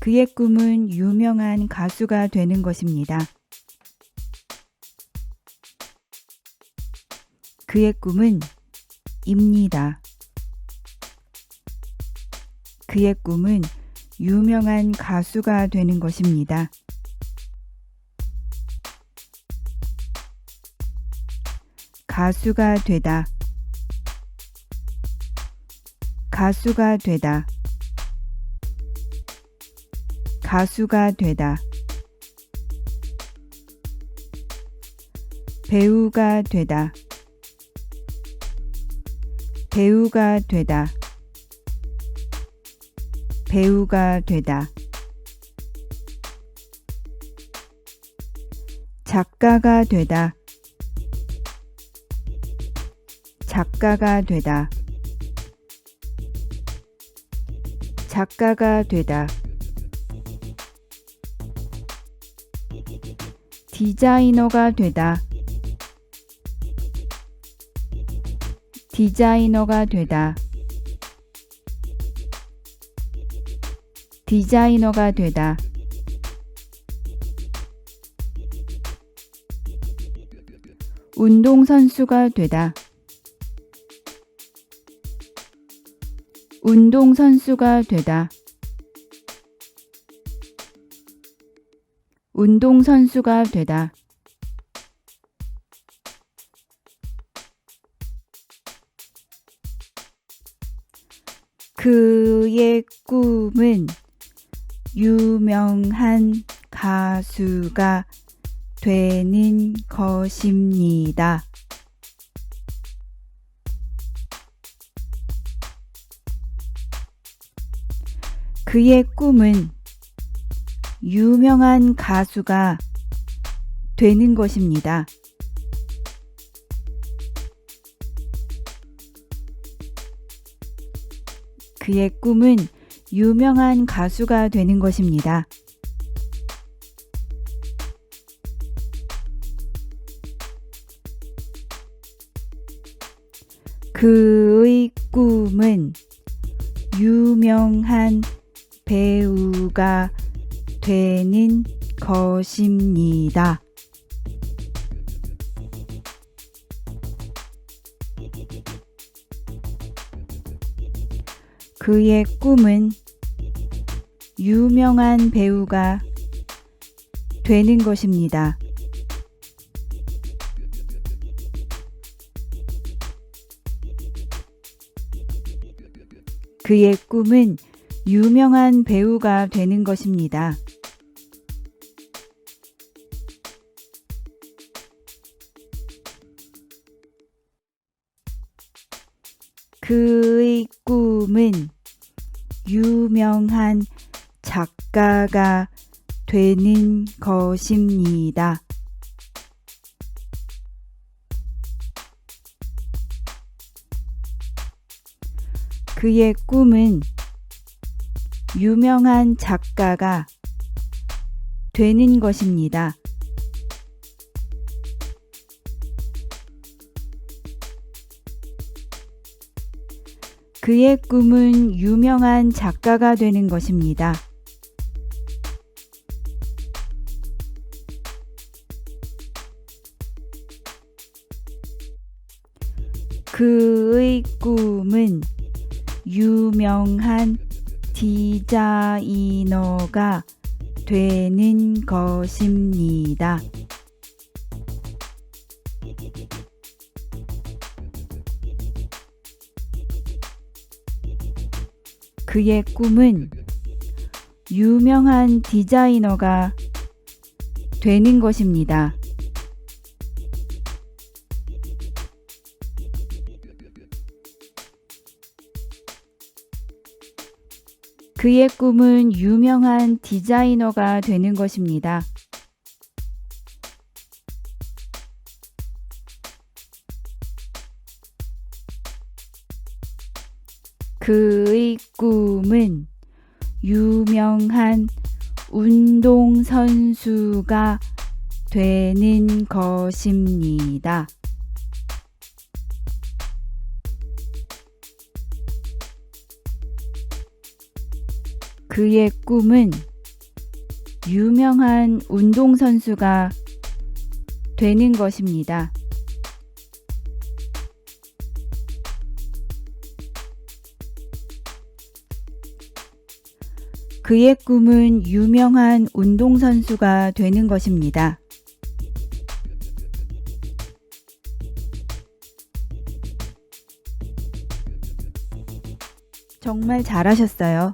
그의 꿈은 유명한 가수가 되는 것입니다. 그의 꿈은 입니다. 그의 꿈은 유명한 가수가 되는 것입니다. 가수가 되다. 가수가 되다. 가수가 되다. 배우가 되다. 배우가 되다. 배우가 되다. 작가가 되다. 작가가 되다. 작가가 되다. 디자이너가 되다. 디자이너가 되다. 디자이너가 되다. 운동선수가 되다. 운동선수가 되다. 운동선수가 되다. 그의 꿈은 유명한 가수가 되는 것입니다. 그의 꿈은 유명한 가수가 되는 것입니다. 그의 꿈은 유명한 가수가 되는 것입니다. 그의 꿈은 유명한 배우가 되는 것입니다. 그의 꿈은 유명한 배우가 되는 것입니다. 그의 꿈은 유명한 배우가 되는 것입니다. 그의 꿈은 유명한 작가가 되는 것입니다. 그의 꿈은 유명한 작가가 되는 것입니다. 그의 꿈은 유명한 작가가 되는 것입니다. 그의 꿈은 유명한 디자이너가 되는 것입니다. 그의 꿈은 유명한 디자이너가 되는 것입니다. 그의 꿈은 유명한 디자이너가 되는 것입니다. 그의 꿈은 유명한 운동선수가 되는 것입니다. 그의 꿈은 유명한 운동선수가 되는 것입니다. 그의 꿈은 유명한 운동선수가 되는 것입니다. 정말 잘하셨어요.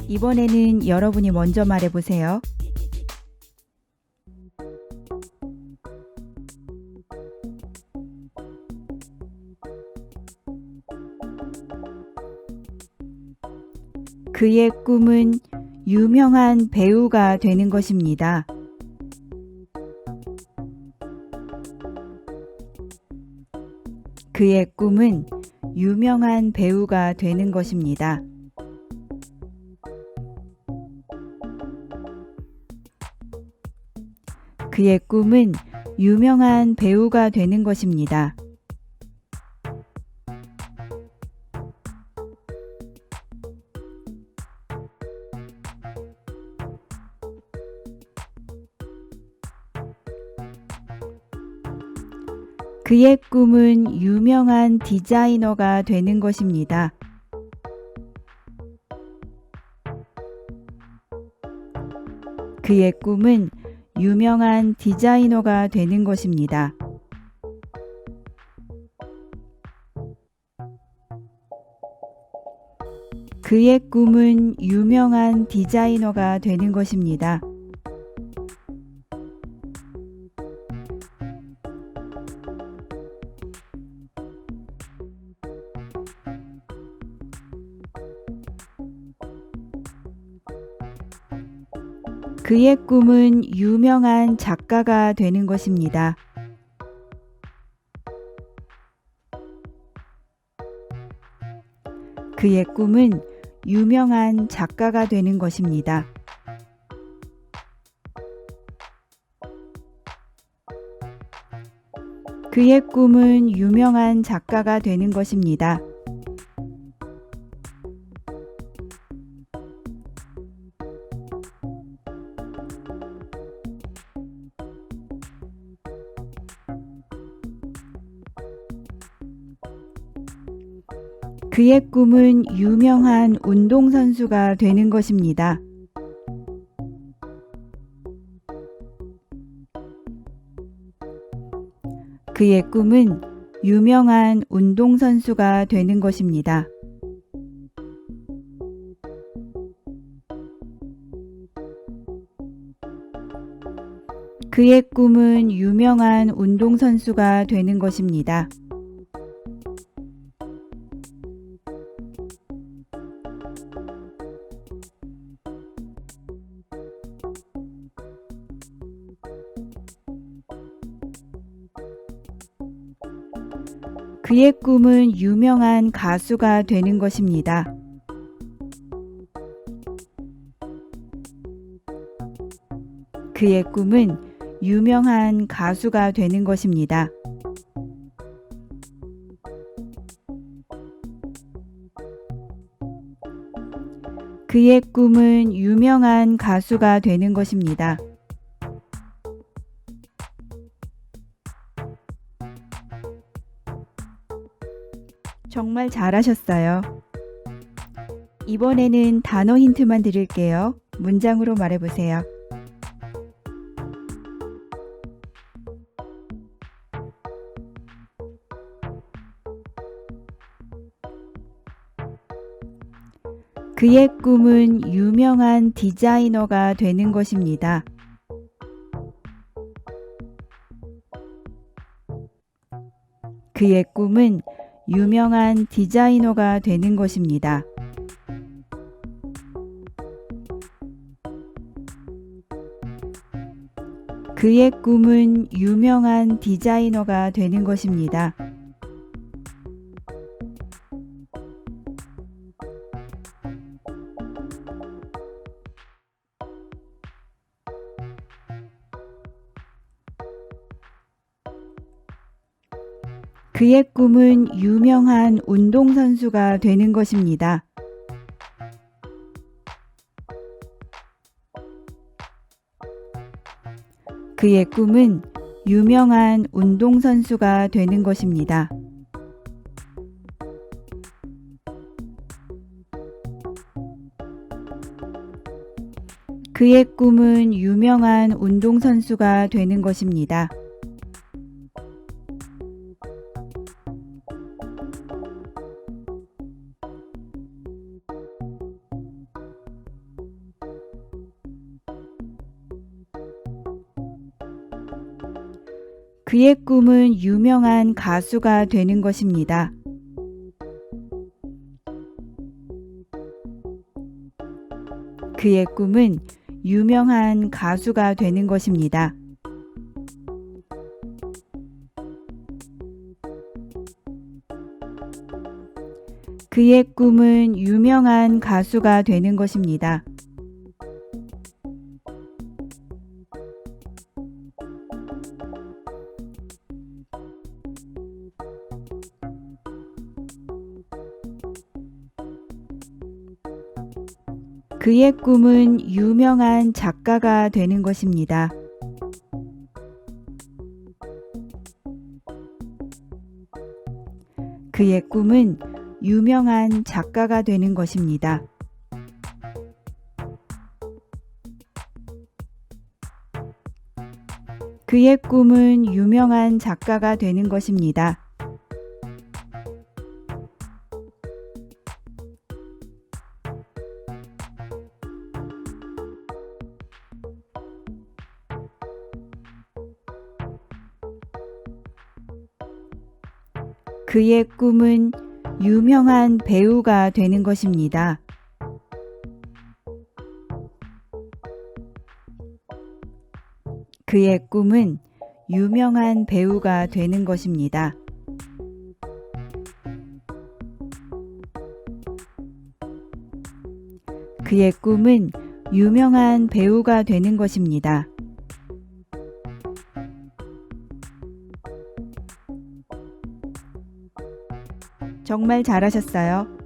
이번에는 여러분이 먼저 말해보세요. 그의 꿈은 유명한 배우가 되는 것입니다. 그의 꿈은 유명한 배우가 되는 것입니다. 그의 꿈은 유명한 배우가 되는 것입니다. 그의 꿈은 유명한 디자이너가 되는 것입니다. 그의 꿈은 유명한 디자이너가 되는 것입니다. 그의 꿈은 유명한 디자이너가 되는 것입니다. 그의 꿈은 유명한 작가가 되는 것입니다. 그의 꿈은 유명한 작가가 되는 것입니다. 그의 꿈은 유명한 작가가 되는 것입니다. 그의 꿈은 유명한 운동선수가 되는 것입니다. 그의 꿈은 유명한 운동선수가 되는 것입니다. 그의 꿈은 유명한 운동선수가 되는 것입니다. 그의 꿈은 유명한 가수가 되는 것입니다. 그의 꿈은 유명한 가수가 되는 것입니다. 그의 꿈은 유명한 가수가 되는 것입니다. 정말 잘하셨어요. 이번에는 단어 힌트만 드릴게요. 문장으로 말해보세요. 그의 꿈은 유명한 디자이너가 되는 것입니다. 그의 꿈은 유명한 디자이너가 되는 것입니다. 그의 꿈은 유명한 디자이너가 되는 것입니다. 그의 꿈은 유명한 운동선수가 되는 것입니다. 그의 꿈은 유명한 운동선수가 되는 것입니다. 그의 꿈은 유명한 운동선수가 되는 것입니다. 그의 꿈은 유명한 가수가 되는 것입니다. 그의 꿈은 유명한 가수가 되는 것입니다. 그의 꿈은 유명한 가수가 되는 것입니다. 그의 꿈은 유명한 작가가 되는 것입니다. 그의 꿈은 유명한 작가가 되는 것입니다. 그의 꿈은 유명한 작가가 되는 것입니다. 그의 꿈은 유명한 배우가 되는 것입니다. 그의 꿈은 유명한 배우가 되는 것입니다. 그의 꿈은 유명한 배우가 되는 것입니다. 정말 잘하셨어요.